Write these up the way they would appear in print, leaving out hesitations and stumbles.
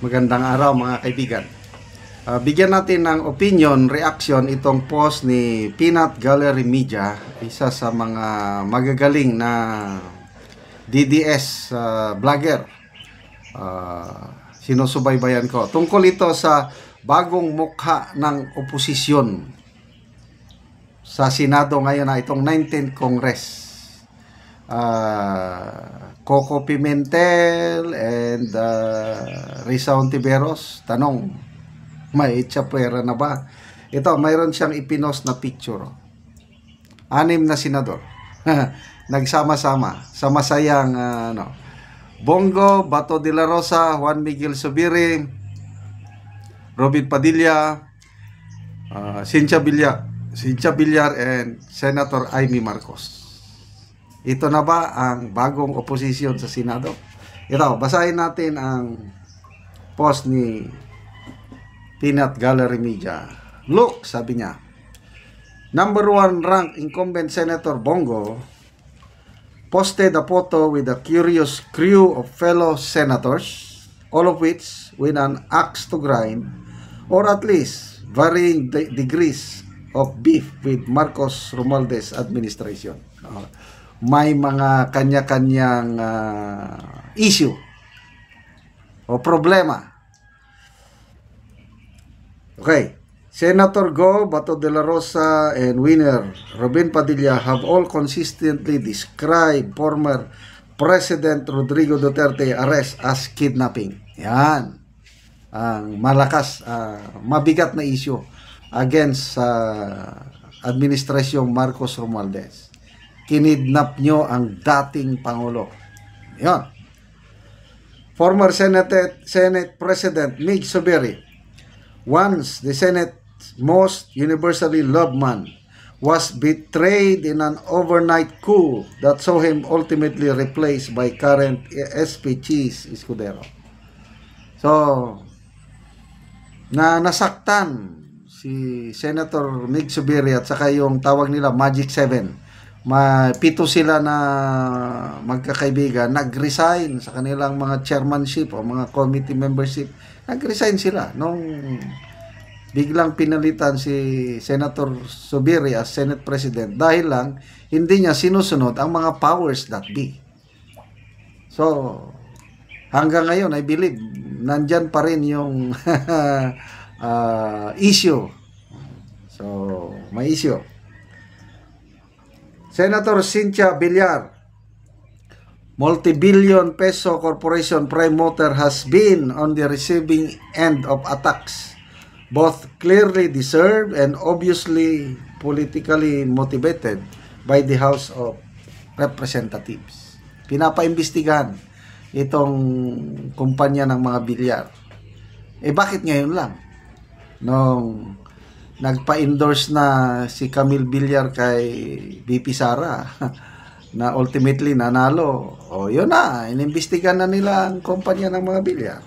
Magandang araw mga kaibigan. Bigyan natin ng opinion, reaction itong post ni Peanut Gallery Media, isa sa mga magagaling na DDS vlogger. Sinusubaybayan ko. Tungkol ito sa bagong mukha ng oposisyon sa Senado ngayon na itong 19th Congress. Coco Pimentel and Risa Ontiveros, tanong, may itsapwera na ba? Ito, mayroon siyang ipinost na picture. 6 na senador. Nagsama-sama sa masayang Bongo, Bato de la Rosa, Juan Miguel Zubiri, Robin Padilla, Cynthia Villar, and Senator Amy Marcos. Ito na ba ang bagong oposisyon sa Senado? Ito, basahin natin ang post ni Peanut Gallery Media. Look, sabi niya, number 1 rank incumbent Senator Bongo posted a photo with a curious crew of fellow senators, all of which with an axe to grind, or at least varying degrees of beef with Marcos Romualdez administration. May mga kanya-kanyang issue o problema. Okay. Senator Go, Bato de la Rosa, and winner Robin Padilla have all consistently described former President Rodrigo Duterte arrest as kidnapping. Yan. Ang malakas, mabigat na issue against administrasyong Marcos Romualdez. Kinidnap nyo ang dating Pangulo. Yan. Former Senate President Mig Zubiri, once the Senate's most universally loved man, was betrayed in an overnight coup that saw him ultimately replaced by current SP Cheese Escudero. So, nasaktan si Senator Mig Zubiri at saka yung tawag nila Magic 7. Pito sila na magkakaibigan, nag-resign sa kanilang mga chairmanship o mga committee membership. Nag-resign sila nung biglang pinalitan si Senator Zubiri as Senate President dahil lang hindi niya sinusunod ang mga powers that be. So, hanggang ngayon, I believe, nandyan pa rin yung issue. So, may issue. Senator Cynthia Villar, multi-billion peso corporation prime mover, has been on the receiving end of attacks, both clearly deserved and obviously politically motivated by the House of Representatives. Pinapaimbestigahan itong kumpanya ng mga Villar. Bakit ngayon lang? Nung nagpa-endorse na si Camille Villar kay VP Sara na ultimately nanalo. O yun na, inimbestigan na nila ang kumpanya ng mga Villar.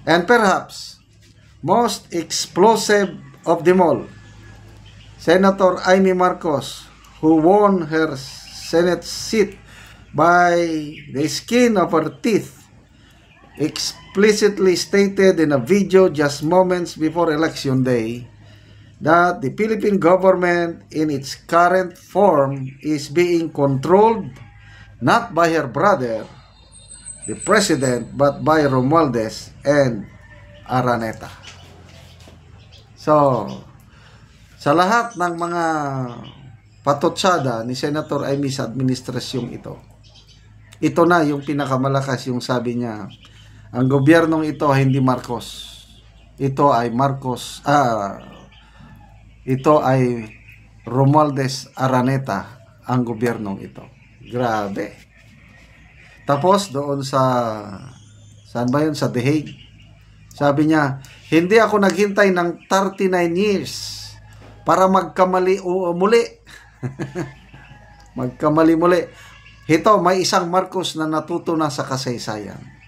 And perhaps, most explosive of them all, Senator Amy Marcos, who won her Senate seat by the skin of her teeth, explicitly stated in a video just moments before Election Day that the Philippine government in its current form is being controlled not by her brother, the President, but by Romualdez and Araneta. So, sa lahat ng mga patotsada ni Senator Amy sa administrasyong ito na yung pinakamalakas, yung sabi niya, ang gobyernong ito hindi Marcos. Ito ay ito ay Romualdez Araneta ang gobyernong ito. Grabe. Tapos doon saan ba yun? Sa The Hague. Sabi niya, hindi ako naghintay ng 39 years para magkamali muli. Magkamali muli. Ito, may isang Marcos na natuto na sa kasaysayan.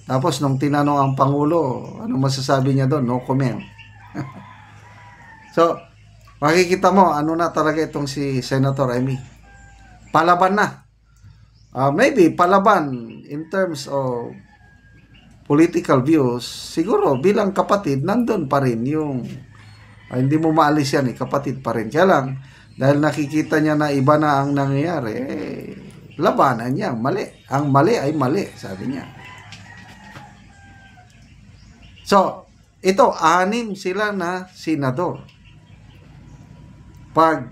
Tapos nung tinanong ang Pangulo, ano masasabi niya doon? No comment. So, makikita mo, ano na talaga itong si Senator Amy. Palaban na. maybe palaban in terms of political views, siguro bilang kapatid, nandun pa rin yung, hindi mo maalis yan kapatid pa rin. Kaya lang, dahil nakikita niya na iba na ang nangyayari, labanan niya, mali. Ang mali ay mali, sabi niya. So, ito, 6 sila na senador. Pag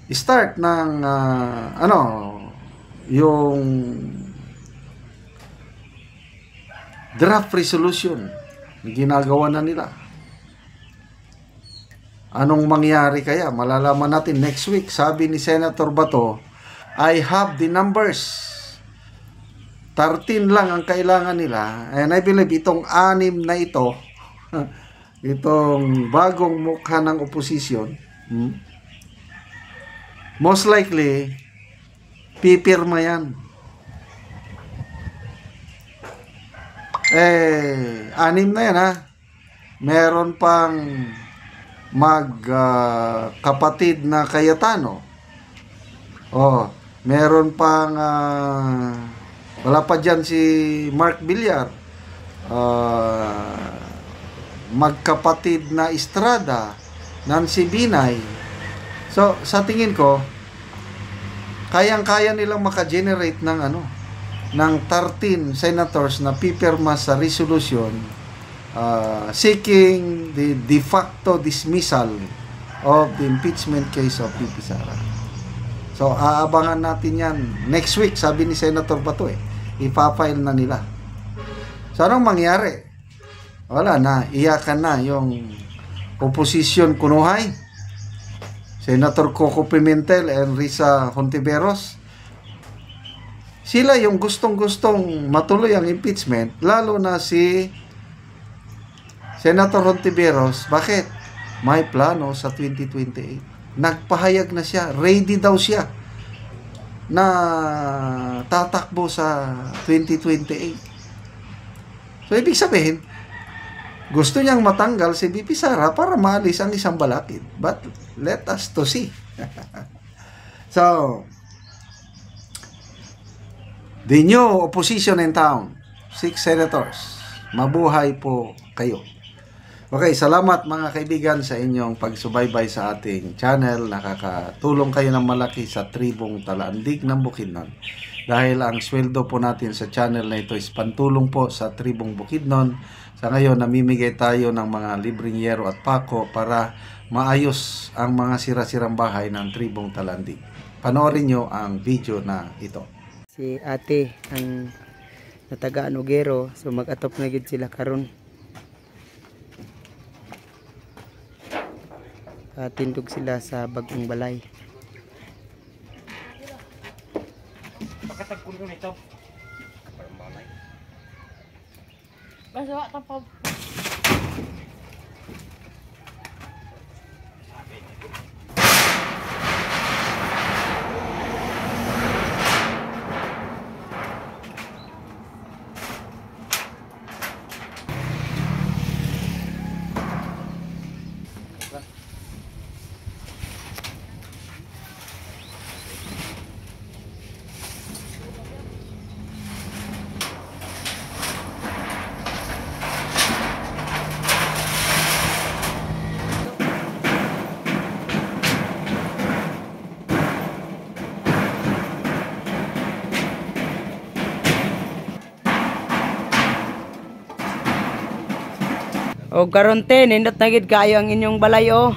start ng, yung draft resolution ginagawa na nila. Anong mangyari kaya? Malalaman natin next week. Sabi ni Senator Bato, I have the numbers. 13 lang ang kailangan nila. And I believe itong 6 na ito, itong bagong mukha ng oposisyon, most likely, pipirma yan. 6 na yan ha. Meron pang kapatid na Cayetano. Meron pang wala pa dyan si Mark Villar. Magkapatid na Estrada, Nancy Binay. So, sa tingin ko, kayang-kaya nilang maka-generate ng ng 13 senators na pipirma sa resolution seeking the de facto dismissal of the impeachment case of VP Sara. So, aabangan natin yan next week, sabi ni Senator Bato ipafile na nila. So, anong mangyari? Wala na, iyakan na yung opposition kunuhay. Senator Coco Pimentel and Risa Hontiveros, sila yung gustong-gustong matuloy ang impeachment, lalo na si Senator Hontiveros. Bakit? May plano sa 2028. Nagpahayag na siya, ready daw siya na tatakbo sa 2028. So, ibig sabihin, gusto niyang matanggal si VP Sara para maalis ang isang balakid. But, let us to see. So, the new opposition in town, 6 senators. Mabuhay po kayo. Okay, salamat mga kaibigan sa inyong pagsubaybay sa ating channel. Nakakatulong kayo ng malaki sa tribong Talaandig ng Bukidnon. Dahil ang sweldo po natin sa channel na ito is pantulong po sa tribong Bukidnon. Sa ngayon, namimigay tayo ng mga libreng yero at pako para maayos ang mga sira-sirang bahay ng tribong Talaandig. Panoorin nyo ang video na ito. Si ate ang natagaan Ugero, so mag-atop na gid sila karon. Tindog sila sa bagong balay. Pagkatagpulo nito. Balay. Basta wa ta pa. O karon te nindot na gid kaayo ang inyong balay o.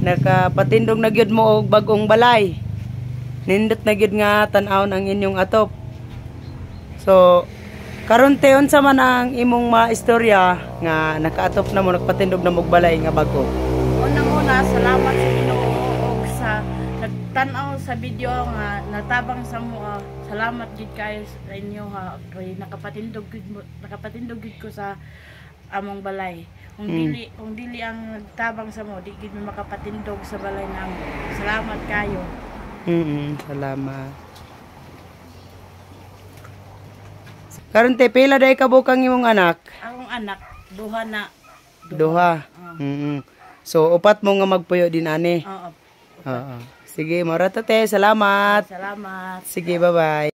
Nakapatindog na gyud mo og bagong balay. Nindot na gid nga tan-awon ang inyong atop. So karon te unsa man ang imong maistorya nga nakaatop na mo, nagpatindog na mo og balay nga bago? Unang-una, salamat sa Ginoo og sa nagtan-aw sa video nga natabang sa mo. Salamat gid kayo sa inyo ha. Kay nakapatindog gid ko sa among balay. Kung dili ang nagtabang sa mo, di gid mo makapatindog sa balay namo. Salamat kayo. Salamat. Karon te pila day ka bukang imong anak? Akong anak, duha na. Duha. So upat mo nga magpuyo din ani. Oo. Oo. Sige, mara to te. Salamat. Salamat. Sige, bye-bye.